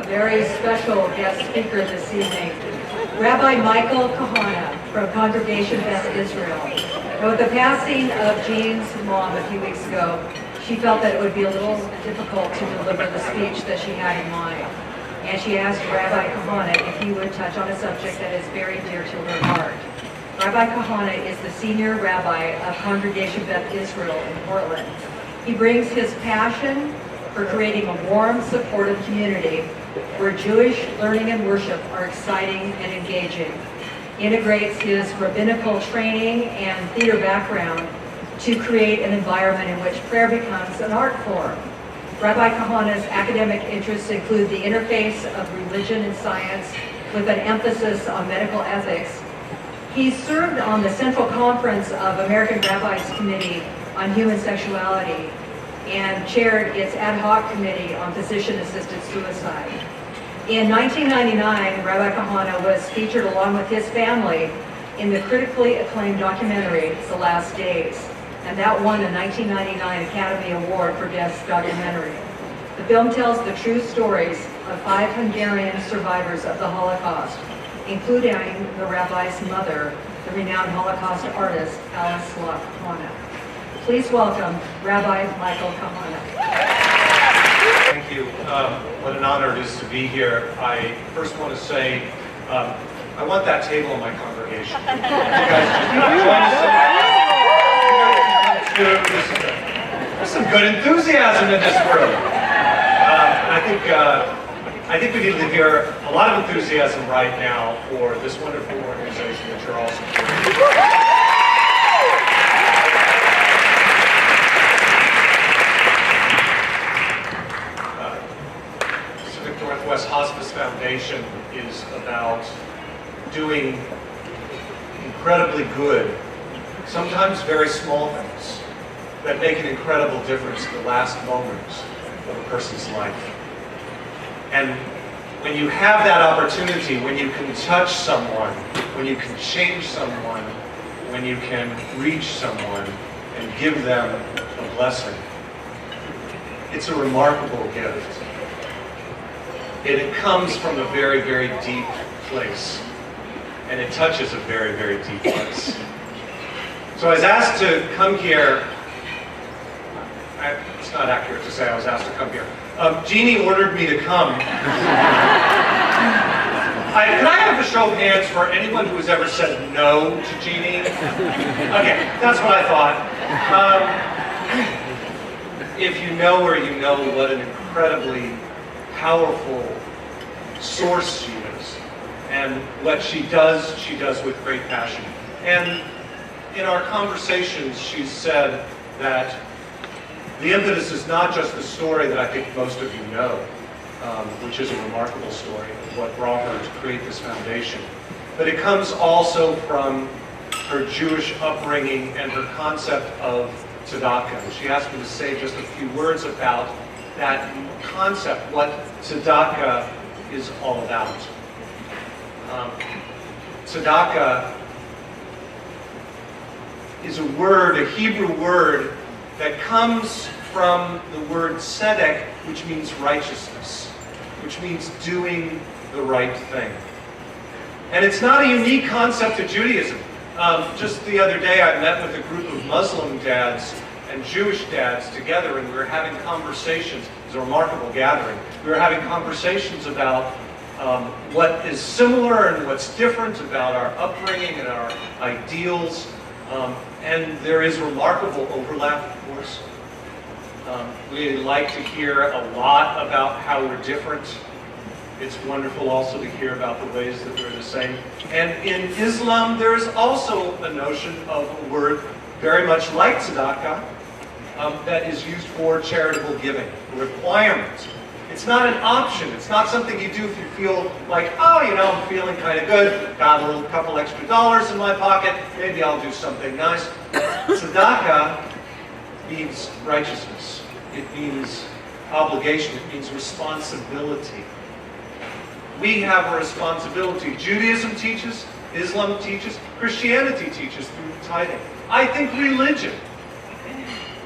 very special guest speaker this evening, Rabbi Michael Cahana from Congregation Beth Israel. Now, with the passing of Jean's mom a few weeks ago, she felt that it would be a little difficult to deliver the speech that she had in mind. And she asked Rabbi Cahana if he would touch on a subject that is very dear to her heart. Rabbi Cahana is the senior rabbi of Congregation Beth Israel in Portland. He brings his passion for creating a warm, supportive community where Jewish learning and worship are exciting and engaging. He integrates his rabbinical training and theater background to create an environment in which prayer becomes an art form. Rabbi Cahana's academic interests include the interface of religion and science with an emphasis on medical ethics. He served on the Central Conference of American Rabbis Committee on Human Sexuality and chaired its ad hoc committee on physician-assisted suicide. In 1999, Rabbi Cahana was featured along with his family in the critically acclaimed documentary, The Last Days, and that won the 1999 Academy Award for Best Documentary. The film tells the true stories of 5 Hungarian survivors of the Holocaust, including the rabbi's mother, the renowned Holocaust artist, Alice Cahana. Please welcome Rabbi Michael Cahana. Thank you. What an honor it is to be here. I first want to say, I want that table in my congregation. There's some good enthusiasm in this room. I think we need to hear a lot of enthusiasm right now for this wonderful organization that you're all supporting. Hospice Foundation is about doing incredibly good, sometimes very small things that make an incredible difference in the last moments of a person's life. And when you have that opportunity, when you can touch someone, when you can change someone, when you can reach someone and give them a blessing, it's a remarkable gift. It comes from a very, very deep place, and it touches a very, very deep place. So I was asked to come here. It's not accurate to say I was asked to come here. Jeannie ordered me to come. Can I have a show of hands for anyone who has ever said no to Jeannie? Okay, that's what I thought. If you know her, you know what an incredibly powerful source she is, and what she does with great passion. And in our conversations, she's said that the impetus is not just the story that I think most of you know, which is a remarkable story of what brought her to create this foundation, but it comes also from her Jewish upbringing and her concept of tzedakah. She asked me to say just a few words about that concept, what tzedakah is all about. Tzedakah is a word, a Hebrew word, that comes from the word tzedek, which means righteousness, which means doing the right thing. And it's not a unique concept of Judaism. Just the other day, I met with a group of Muslim dads and Jewish dads together, and we were having conversations. It was a remarkable gathering. We were having conversations about what is similar and what's different about our upbringing and our ideals. And there is remarkable overlap, of course. We like to hear a lot about how we're different. It's wonderful also to hear about the ways that we're the same. And in Islam, there is also a notion of a word very much like tzedakah, that is used for charitable giving, a requirement. It's not an option. It's not something you do if you feel like, oh, you know, I'm feeling kind of good, got a couple extra dollars in my pocket, maybe I'll do something nice. Tzedakah means righteousness. It means obligation. It means responsibility. We have a responsibility. Judaism teaches, Islam teaches, Christianity teaches through tithing. I think religion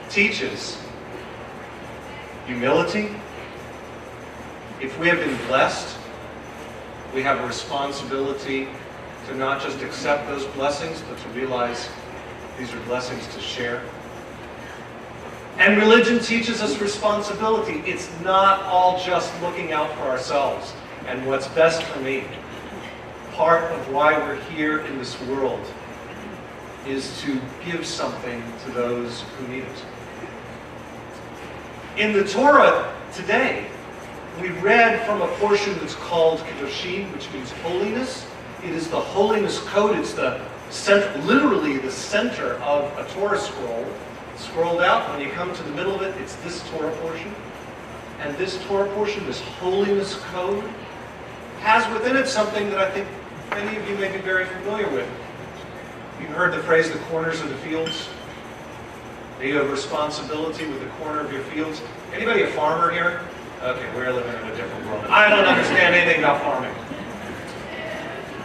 teaches humility, If we have been blessed, we have a responsibility to not just accept those blessings, but to realize these are blessings to share. And religion teaches us responsibility. It's not all just looking out for ourselves and what's best for me. Part of why we're here in this world is to give something to those who need it. In the Torah today, we read from a portion that's called Kedoshim, which means holiness. It is the holiness code. It's literally the center of a Torah scroll. Scrolled out, when you come to the middle of it, it's this Torah portion. And this Torah portion, this holiness code, has within it something that I think many of you may be very familiar with. You've heard the phrase, the corners of the fields. You have responsibility with the corner of your fields. Anybody a farmer here? Okay, we're living in a different world. I don't understand anything about farming.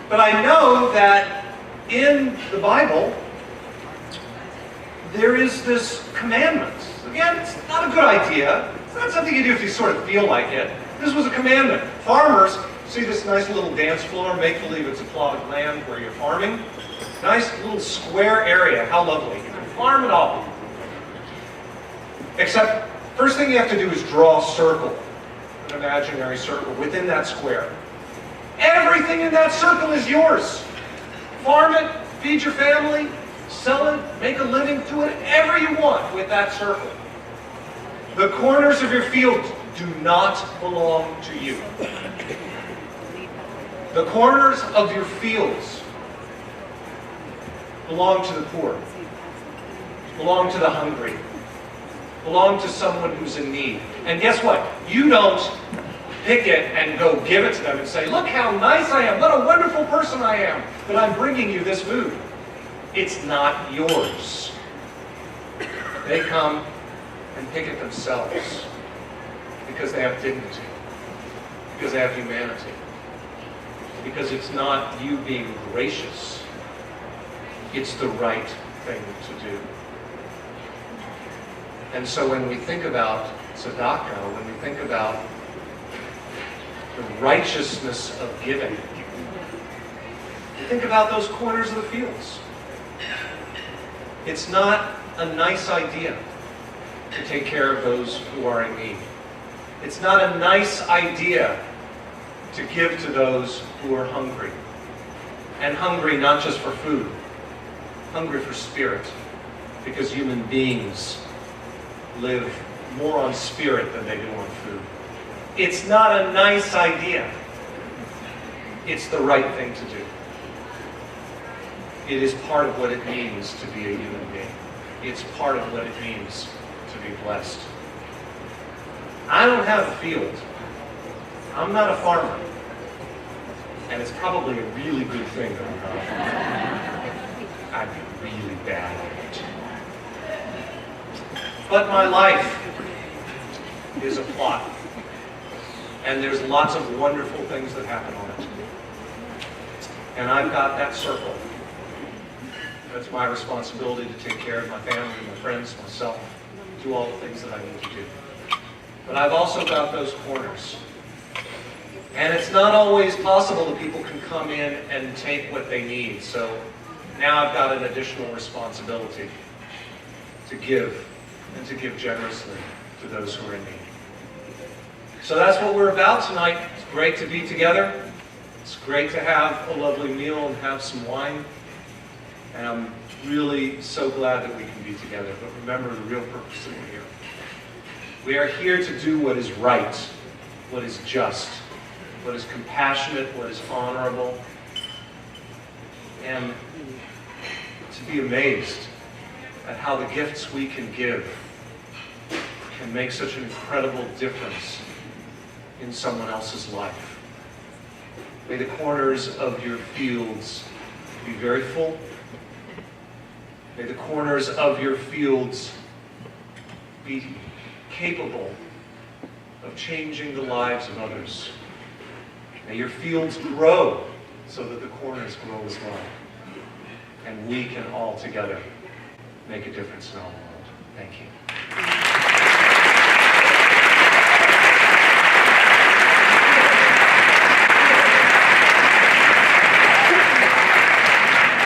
But I know that in the Bible, there is this commandment. Again, it's not a good idea. It's not something you do if you sort of feel like it. This was a commandment. Farmers, see this nice little dance floor, make believe it's a plot of land where you're farming. Nice little square area. How lovely. You can farm it all. Except, first thing you have to do is draw a circle, an imaginary circle within that square. Everything in that circle is yours. Farm it, feed your family, sell it, make a living, do whatever you want with that circle. The corners of your field do not belong to you. The corners of your fields belong to the poor, belong to the hungry, belong to someone who's in need. And guess what? You don't pick it and go give it to them and say, look how nice I am, what a wonderful person I am, that I'm bringing you this food. It's not yours. They come and pick it themselves because they have dignity, because they have humanity, because it's not you being gracious. It's the right thing to do. And so when we think about tzedakah, when we think about the righteousness of giving, we think about those corners of the fields. It's not a nice idea to take care of those who are in need. It's not a nice idea to give to those who are hungry. And hungry not just for food, hungry for spirit, because human beings live more on spirit than they do on food. It's not a nice idea. It's the right thing to do. It is part of what it means to be a human being. It's part of what it means to be blessed. I don't have a field. I'm not a farmer. And it's probably a really good thing that I'm not a farmer. I'd be really bad at it. But my life is a plot. And there's lots of wonderful things that happen on it. And I've got that circle. That's my responsibility to take care of my family, my friends, myself, do all the things that I need to do. But I've also got those corners. And it's not always possible that people can come in and take what they need. So now I've got an additional responsibility to give, and to give generously to those who are in need. So that's what we're about tonight. It's great to be together. It's great to have a lovely meal and have some wine. And I'm really so glad that we can be together. But remember the real purpose that we're here. We are here to do what is right, what is just, what is compassionate, what is honorable, and to be amazed at how the gifts we can give can make such an incredible difference in someone else's life. May the corners of your fields be very full. May the corners of your fields be capable of changing the lives of others. May your fields grow so that the corners grow as well. And we can all together make a difference in our world. Thank you.